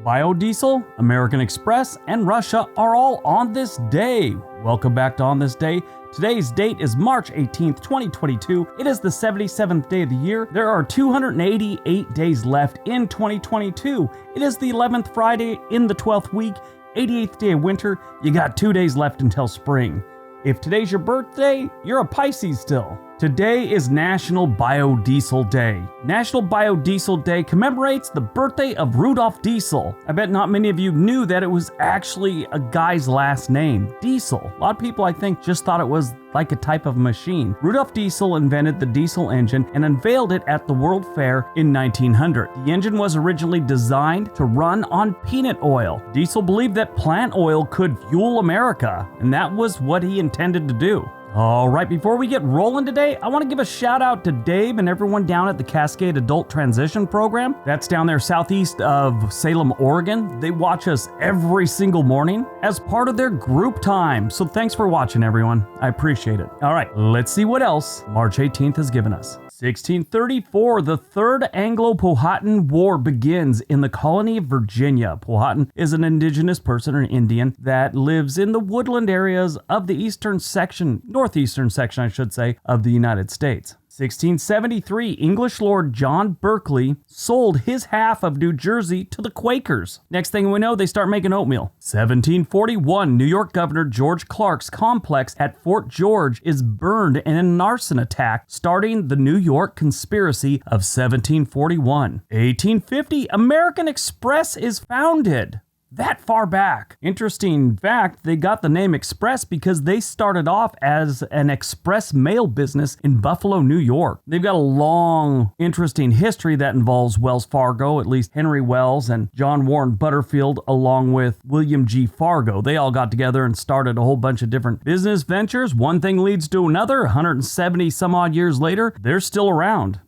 Biodiesel, American Express, and Russia are all on this day. Welcome back to On This Day. Today's date is March 18th, 2022. It is the 77th day of the year. There are 288 days left in 2022. It is the 11th Friday in the 12th week, 88th day of winter. You got 2 days left until spring. If today's your birthday, you're a Pisces still. Today is National Biodiesel Day. National Biodiesel Day commemorates the birthday of Rudolf Diesel. I bet not many of you knew that it was actually a guy's last name, Diesel. A lot of people, I think, just thought it was like a type of machine. Rudolf Diesel invented the diesel engine and unveiled it at the World Fair in 1900. The engine was originally designed to run on peanut oil. Diesel believed that plant oil could fuel America, and that was what he intended to do. All right, before we get rolling today, I want to give a shout out to Dave and everyone down at the Cascade Adult Transition Program. That's down there southeast of Salem, Oregon. They watch us every single morning as part of their group time. So thanks for watching, everyone. I appreciate it. All right, let's see what else March 18th has given us. 1634, the Third Anglo-Powhatan War begins in the colony of Virginia. Powhatan is an indigenous person or Indian that lives in the woodland areas of the northeastern section, I should say, of the United States. 1673, English Lord John Berkeley sold his half of New Jersey to the Quakers. Next thing we know, they start making oatmeal. 1741, New York Governor George Clark's complex at Fort George is burned in an arson attack, starting the New York Conspiracy of 1741. 1850, American Express is founded. That far back. Interesting fact, they got the name Express because they started off as an express mail business in Buffalo, New York. They've got a long, interesting history that involves Wells Fargo, at least Henry Wells and John Warren Butterfield, along with William G. Fargo. They all got together and started a whole bunch of different business ventures. One thing leads to another. 170 some odd years later, they're still around.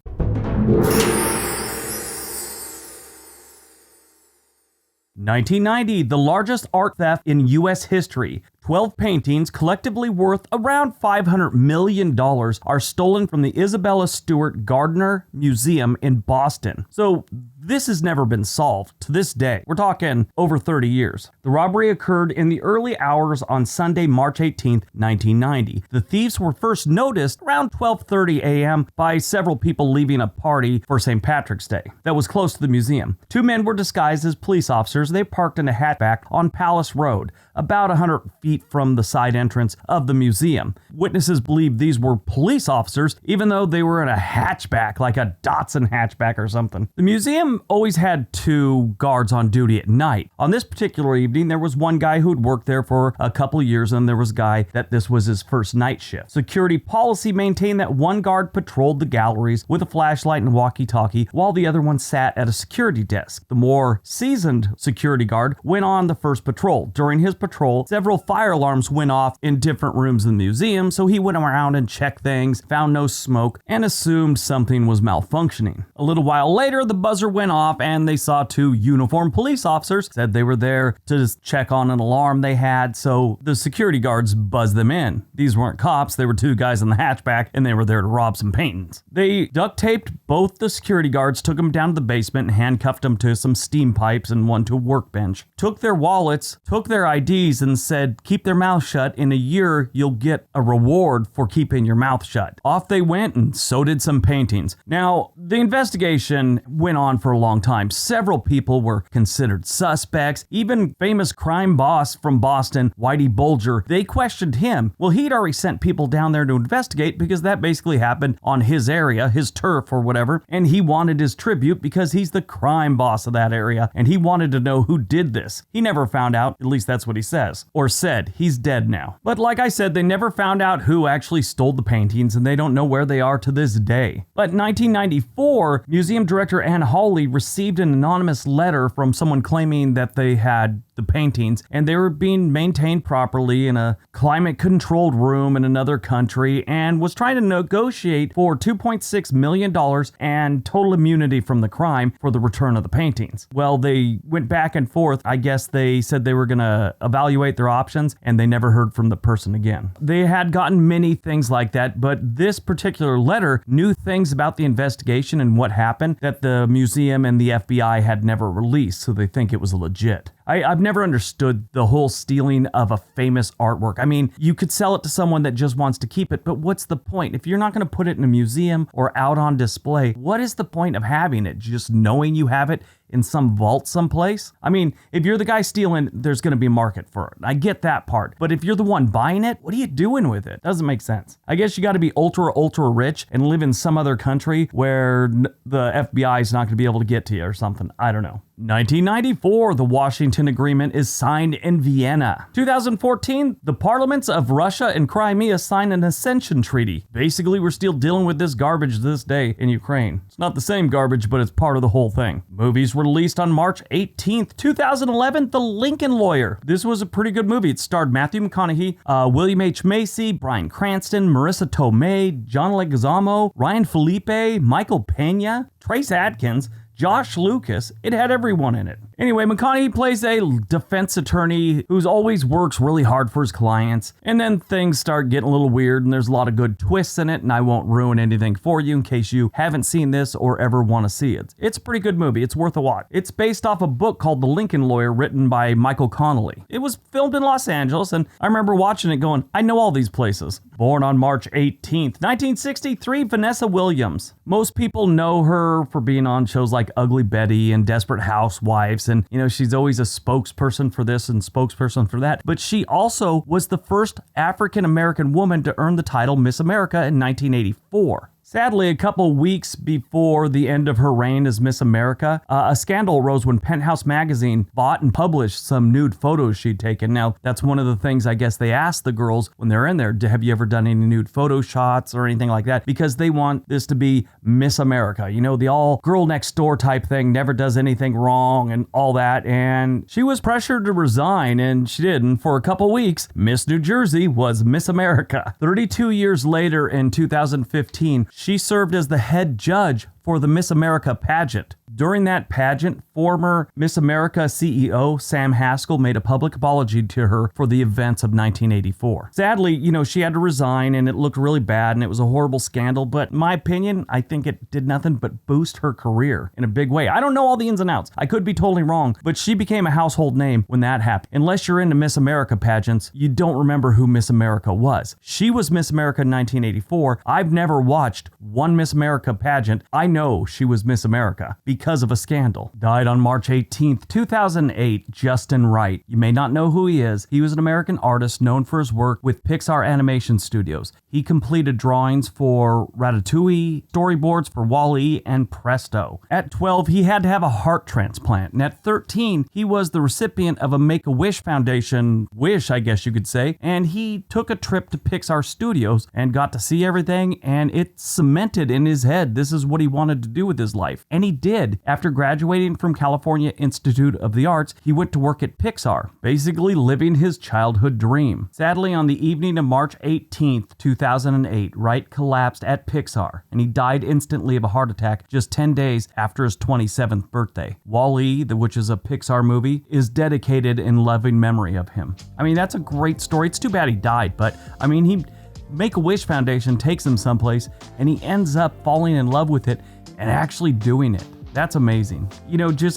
1990, the largest art theft in U.S. history. 12 paintings, collectively worth around $500 million, are stolen from the Isabella Stewart Gardner Museum in Boston. So this has never been solved to this day. We're talking over 30 years. The robbery occurred in the early hours on Sunday, March 18th, 1990. The thieves were first noticed around 12:30 a.m. by several people leaving a party for St. Patrick's Day that was close to the museum. Two men were disguised as police officers. They parked in a hatchback on Palace Road, about 100 feet from the side entrance of the museum. Witnesses believe these were police officers, even though they were in a hatchback, like a Datsun hatchback or something. The museum always had two guards on duty at night. On this particular evening, there was one guy who'd worked there for a couple years, and there was a guy that this was his first night shift. Security policy maintained that one guard patrolled the galleries with a flashlight and walkie-talkie, while the other one sat at a security desk. The more seasoned security guard went on the first patrol. During his patrol, several fire alarms went off in different rooms in the museum, so he went around and checked things, found no smoke, and assumed something was malfunctioning. A little while later, the buzzer went off and they saw two uniformed police officers, said they were there to just check on an alarm they had, so the security guards buzzed them in. These weren't cops, they were two guys in the hatchback, and they were there to rob some paintings. They duct taped both the security guards, took them down to the basement, and handcuffed them to some steam pipes and one to a workbench. Took their wallets, took their IDs, and said, keep their mouth shut. In a year, you'll get a reward for keeping your mouth shut. Off they went, and so did some paintings. Now, the investigation went on for a long time. Several people were considered suspects. Even famous crime boss from Boston, Whitey Bulger, they questioned him. Well, he'd already sent people down there to investigate because that basically happened on his area, his turf or whatever, and he wanted his tribute because he's the crime boss of that area, and he wanted to know who did this. He never found out, at least that's what he says, or said. He's dead now. But like I said, they never found out who actually stole the paintings, and they don't know where they are to this day. But in 1994, museum director Ann Hawley received an anonymous letter from someone claiming that they had the paintings, and they were being maintained properly in a climate-controlled room in another country, and was trying to negotiate for $2.6 million and total immunity from the crime for the return of the paintings. Well, they went back and forth. I guess they said they were going to evaluate their options, and they never heard from the person again. They had gotten many things like that, but this particular letter knew things about the investigation and what happened that the museum and the FBI had never released, so they think it was legit. I've never understood the whole stealing of a famous artwork. I mean, you could sell it to someone that just wants to keep it, but what's the point? If you're not going to put it in a museum or out on display, what is the point of having it? Just knowing you have it in some vault someplace? I mean, if you're the guy stealing, there's going to be a market for it. I get that part. But if you're the one buying it, what are you doing with it? Doesn't make sense. I guess you got to be ultra rich and live in some other country where the FBI is not going to be able to get to you or something. I don't know. 1994, the Washington Agreement is signed in Vienna. 2014, the parliaments of Russia and Crimea signed an accession treaty. Basically, we're still dealing with this garbage this day in Ukraine. It's not the same garbage, but it's part of the whole thing. Movies released on March 18th, 2011, The Lincoln Lawyer. This was a pretty good movie. It starred Matthew McConaughey, William H. Macy, Bryan Cranston, Marissa Tomei, John Leguizamo, Ryan Felipe, Michael Pena, Trace Adkins, Josh Lucas. It had everyone in it. Anyway, McConaughey plays a defense attorney who always works really hard for his clients, and then things start getting a little weird, and there's a lot of good twists in it, and I won't ruin anything for you in case you haven't seen this or ever want to see it. It's a pretty good movie. It's worth a watch. It's based off a book called The Lincoln Lawyer, written by Michael Connelly. It was filmed in Los Angeles, and I remember watching it going, I know all these places. Born on March 18th, 1963, Vanessa Williams. Most people know her for being on shows like Ugly Betty and Desperate Housewives, and she's always a spokesperson for this and spokesperson for that. But she also was the first African American woman to earn the title Miss America in 1984. Sadly, a couple weeks before the end of her reign as Miss America, a scandal arose when Penthouse magazine bought and published some nude photos she'd taken. Now, that's one of the things I guess they asked the girls when they're in there, have you ever done any nude photo shots or anything like that? Because they want this to be Miss America. The all girl next door type thing, never does anything wrong and all that. And she was pressured to resign, and she did. And for a couple weeks, Miss New Jersey was Miss America. 32 years later, in 2015, she served as the head judge for the Miss America pageant. During that pageant, former Miss America CEO Sam Haskell made a public apology to her for the events of 1984. Sadly, she had to resign, and it looked really bad, and it was a horrible scandal, but in my opinion, I think it did nothing but boost her career in a big way. I don't know all the ins and outs. I could be totally wrong, but she became a household name when that happened. Unless you're into Miss America pageants, you don't remember who Miss America was. She was Miss America in 1984. I've never watched one Miss America pageant. I know she was Miss America because of a scandal. Died on March 18th, 2008, Justin Wright. You may not know who he is. He was an American artist known for his work with Pixar Animation Studios. He completed drawings for Ratatouille, storyboards for WALL-E, and Presto. At 12, he had to have a heart transplant, and at 13, he was the recipient of a Make-A-Wish Foundation wish, I guess you could say, and he took a trip to Pixar Studios and got to see everything, and it cemented in his head this is what he wanted to do with his life. And he did. After graduating from California Institute of the Arts, he went to work at Pixar, basically living his childhood dream. Sadly, on the evening of March 18th, 2008, Wright collapsed at Pixar, and he died instantly of a heart attack just 10 days after his 27th birthday. WALL-E, which is a Pixar movie, is dedicated in loving memory of him. I mean, that's a great story. It's too bad he died, but I mean, Make-A-Wish Foundation takes him someplace, and he ends up falling in love with it and actually doing it. That's amazing.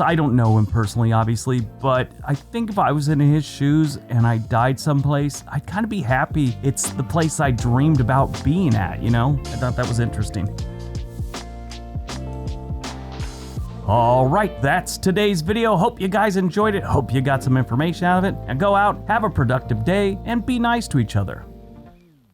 I don't know him personally, obviously, but I think if I was in his shoes and I died someplace, I'd kind of be happy it's the place I dreamed about being at, I thought that was interesting. All right, that's today's video. Hope you guys enjoyed it. Hope you got some information out of it. And go out, have a productive day, and be nice to each other.